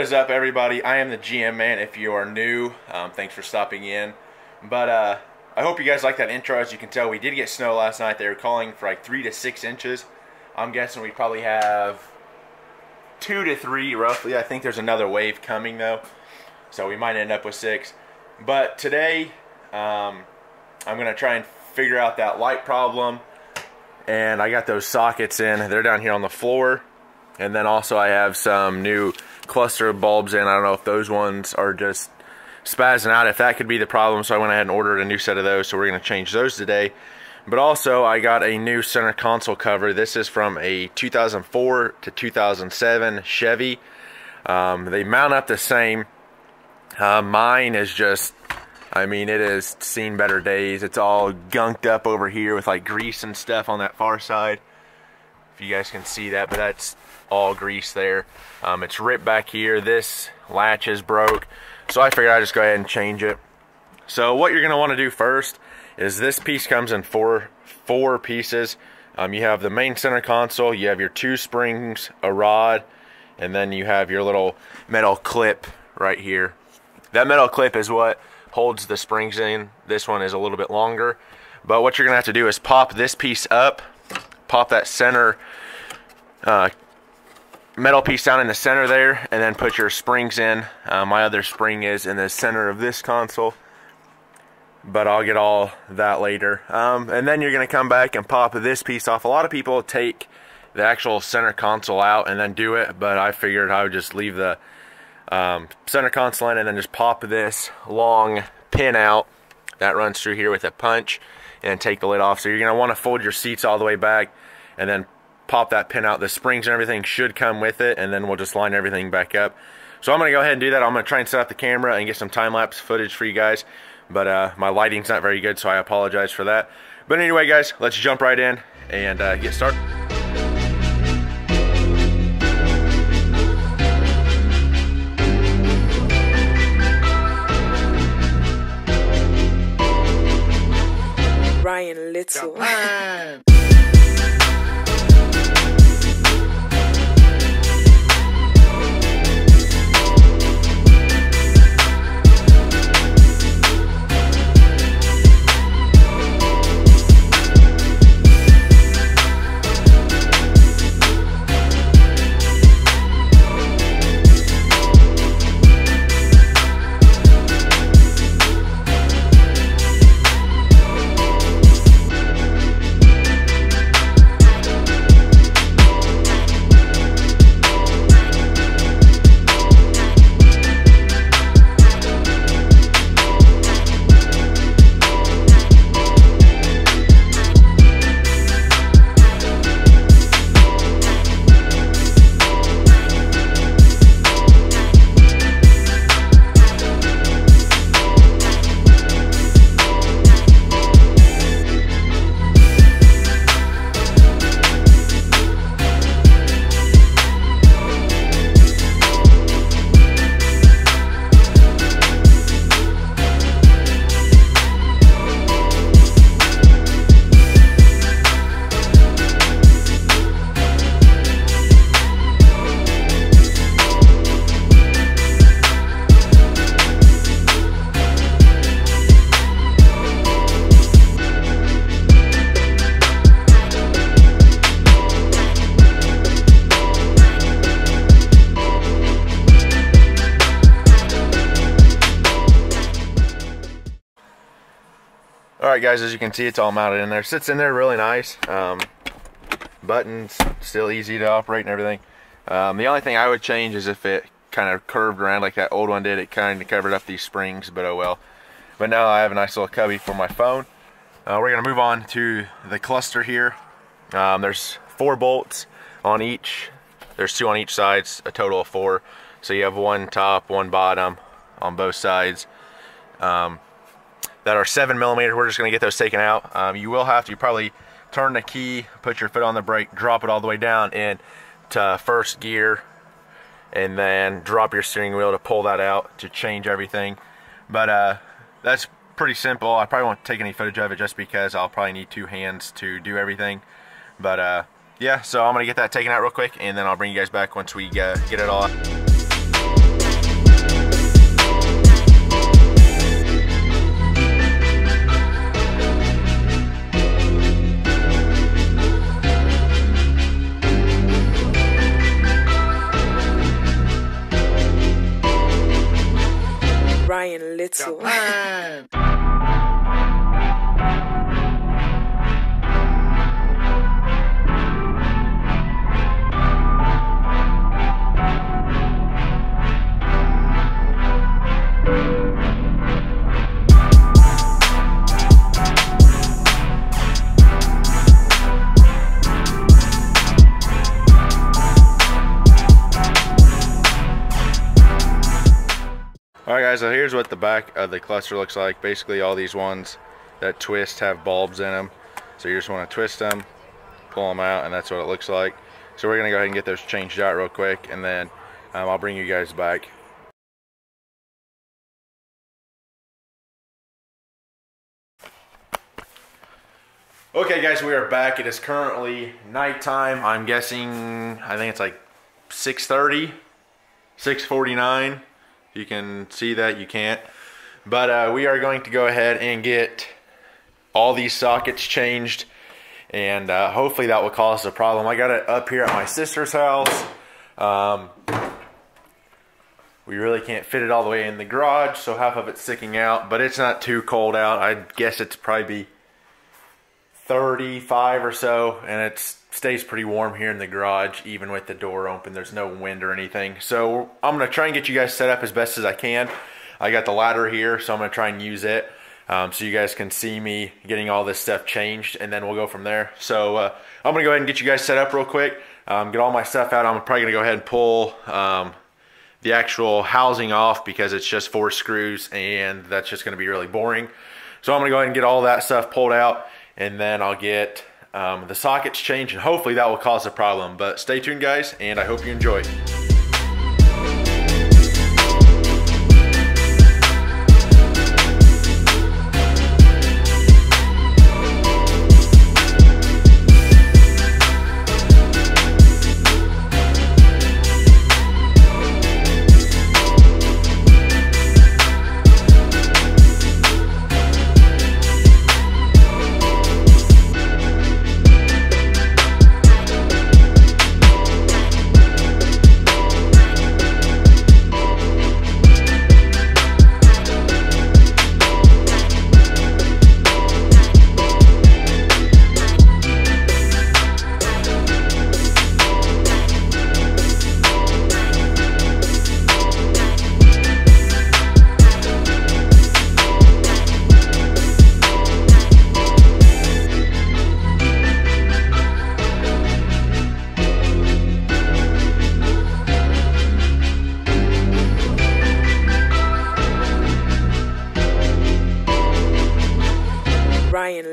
What is up, everybody? I am the GM man. If you are new, thanks for stopping in. But I hope you guys like that intro. As you can tell, we did get snow last night. They were calling for like 3 to 6 inches. I'm guessing we probably have 2 to 3 roughly. I think there's another wave coming though, so we might end up with 6. But today I'm gonna try and figure out that light problem, and I got those sockets in. They're down here on the floor, and then also I have some new cluster of bulbs in. I don't know if those ones are just spazzing out, if that could be the problem, so I went ahead and ordered a new set of those, so we're going to change those today. But also I got a new center console cover. This is from a 2004 to 2007 Chevy. They mount up the same. Mine is just, I mean, it has seen better days. It's all gunked up over here with like grease and stuff on that far side, if you guys can see that, but that's all grease there. It's ripped back here. This latch is broke, so I figured I'd just go ahead and change it. So what you're going to want to do first is, this piece comes in four pieces. You have the main center console, you have your 2 springs, a rod, and then you have your little metal clip right here. That metal clip is what holds the springs in. This one is a little bit longer, but what you're going to have to do is pop this piece up, pop that center metal piece down in the center there, and then put your springs in. My other spring is in the center of this console, but I'll get all that later. And then you're going to come back and pop this piece off. A lot of people take the actual center console out and then do it, but I figured I would just leave the center console in and then just pop this long pin out that runs through here with a punch and take the lid off. So you're going to want to fold your seats all the way back and then pop that pin out. The springs and everything should come with it, and then we'll just line everything back up. So I'm going to go ahead and do that. I'm going to try and set up the camera and get some time-lapse footage for you guys, but my lighting's not very good, so I apologize for that. But anyway, guys, let's jump right in and get started. Ryan Little. Alright guys, as you can see, it's all mounted in there. Sits in there really nice. Buttons still easy to operate and everything. The only thing I would change is if it kind of curved around like that old one did. It kind of covered up these springs, but oh well. But now I have a nice little cubby for my phone. We're going to move on to the cluster here. There's 4 bolts on each. There's 2 on each side, a total of 4. So you have 1 top, 1 bottom on both sides. That are 7mm. We're just going to get those taken out. You will have to probably turn the key, put your foot on the brake, drop it all the way down into first gear, and then drop your steering wheel to pull that out to change everything. But that's pretty simple. I probably won't take any footage of it just because I'll probably need 2 hands to do everything. But yeah, so I'm gonna get that taken out real quick, and then I'll bring you guys back once we get it all out. little. Man. Alright guys, so here's what the back of the cluster looks like. Basically all these ones that twist have bulbs in them. So you just want to twist them, pull them out, and that's what it looks like. So we're going to go ahead and get those changed out real quick, and then I'll bring you guys back. Okay guys, we are back. It is currently nighttime. I'm guessing, I think it's like 6:30, 6:49. You can see that, you can't. But we are going to go ahead and get all these sockets changed, and hopefully that will cause a problem. I got it up here at my sister's house. We really can't fit it all the way in the garage, so half of it's sticking out, but it's not too cold out. I guess it's probably be 35 or so, and it stays pretty warm here in the garage even with the door open. There's no wind or anything. So I'm going to try and get you guys set up as best as I can. I got the ladder here, so I'm going to try and use it so you guys can see me getting all this stuff changed, and then we'll go from there. So I'm going to go ahead and get you guys set up real quick, get all my stuff out. I'm probably going to go ahead and pull the actual housing off because it's just 4 screws and that's just going to be really boring. So I'm going to go ahead and get all that stuff pulled out, and then I'll get the sockets changed, and hopefully that will cause a problem. But stay tuned guys, and I hope you enjoy.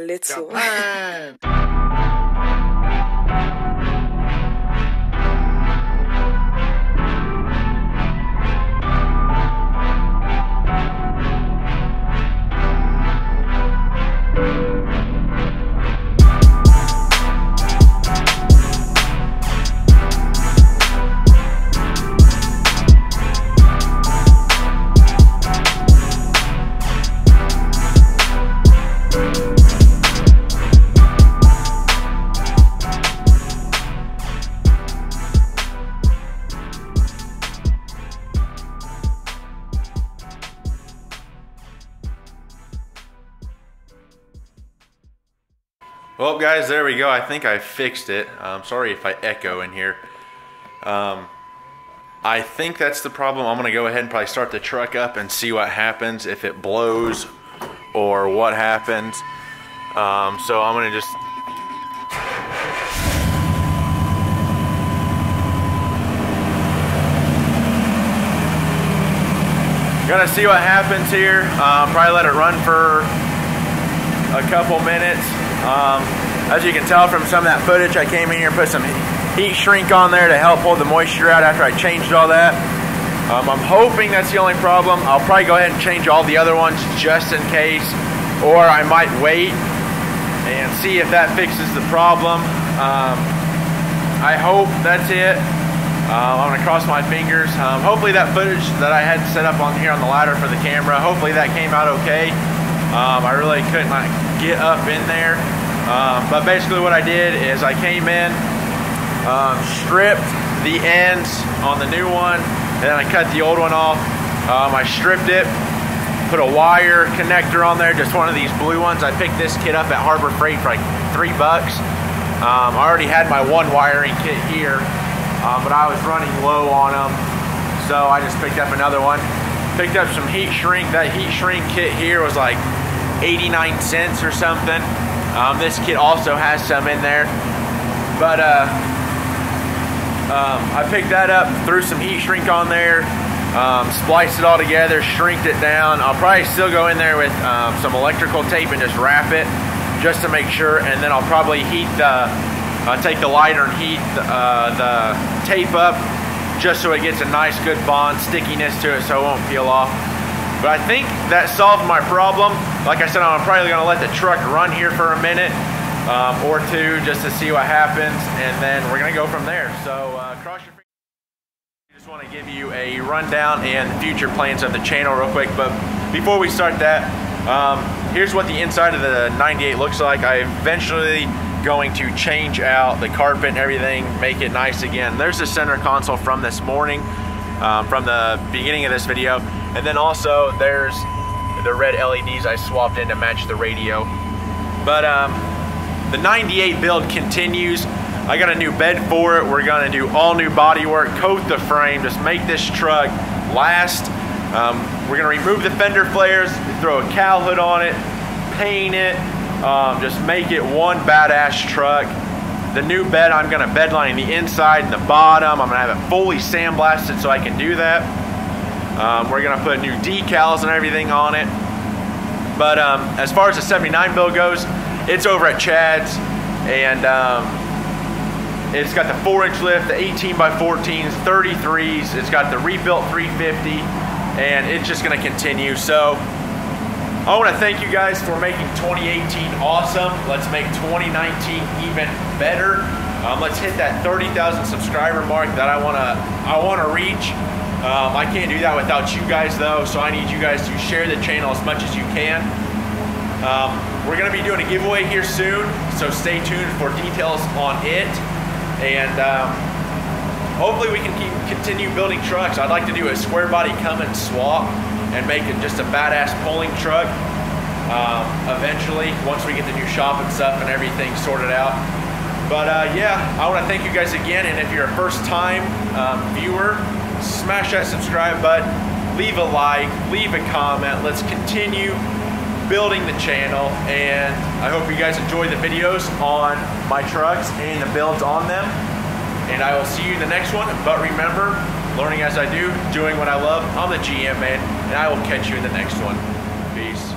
Little. Man. Well guys, there we go. I think I fixed it. Sorry if I echo in here. I think that's the problem. I'm gonna go ahead and probably start the truck up and see what happens, if it blows or what happens. So I'm gonna just gonna see what happens here. Probably let it run for a couple minutes. As you can tell from some of that footage, I came in here and put some heat shrink on there to help hold the moisture out after I changed all that. I'm hoping that's the only problem. I'll probably go ahead and change all the other ones just in case, or I might wait and see if that fixes the problem. I hope that's it. I'm gonna cross my fingers. Hopefully that footage that I had set up on here on the ladder for the camera, hopefully that came out okay. I really couldn't get up in there. But basically what I did is I came in, stripped the ends on the new one, and then I cut the old one off. I stripped it, Put a wire connector on there, just one of these blue ones. I picked this kit up at Harbor Freight for like $3. I already had my one wiring kit here, but I was running low on them, so I just picked up another one. Picked up some heat shrink. That heat shrink kit here was like 89 cents or something. This kit also has some in there, but I picked that up, threw some heat shrink on there, spliced it all together, shrinked it down. I'll probably still go in there with some electrical tape and just wrap it just to make sure, and then I'll probably heat take the lighter and heat the tape up just so it gets a nice good bond stickiness to it so it won't peel off. But I think that solved my problem. Like I said, I'm probably gonna let the truck run here for a minute or two just to see what happens, and then we're gonna go from there. So cross your fingers. I just want to give you a rundown and future plans of the channel real quick, but before we start that, here's what the inside of the 98 looks like. I eventually going to change out the carpet and everything, make it nice again. There's the center console from this morning, from the beginning of this video, and then also there's the red LEDs I swapped in to match the radio. But the 98 build continues. I got a new bed for it. We're gonna do all new body work, coat the frame, just make this truck last. We're gonna remove the fender flares, throw a cowl hood on it, paint it, just make it one badass truck. The new bed, I'm gonna bedline the inside and the bottom. I'm gonna have it fully sandblasted so I can do that. We're gonna put new decals and everything on it. But as far as the 79 build goes, it's over at Chad's, and it's got the 4-inch lift, the 18x14s, 33s. It's got the rebuilt 350, and it's just gonna continue. So I want to thank you guys for making 2018 awesome. Let's make 2019 even better. Let's hit that 30,000 subscriber mark that I wanna reach. I can't do that without you guys though, so I need you guys to share the channel as much as you can. We're gonna be doing a giveaway here soon, so stay tuned for details on it. And hopefully we can continue building trucks. I'd like to do a square body come and swap and make it just a badass pulling truck eventually, once we get the new shop and stuff and everything sorted out. But yeah, I want to thank you guys again, and if you're a first time viewer, smash that subscribe button, leave a like, leave a comment. Let's continue building the channel, and I hope you guys enjoy the videos on my trucks and the builds on them, and I will see you in the next one. But remember, learning as I do, doing what I love. I'm the GM man, and I will catch you in the next one. Peace.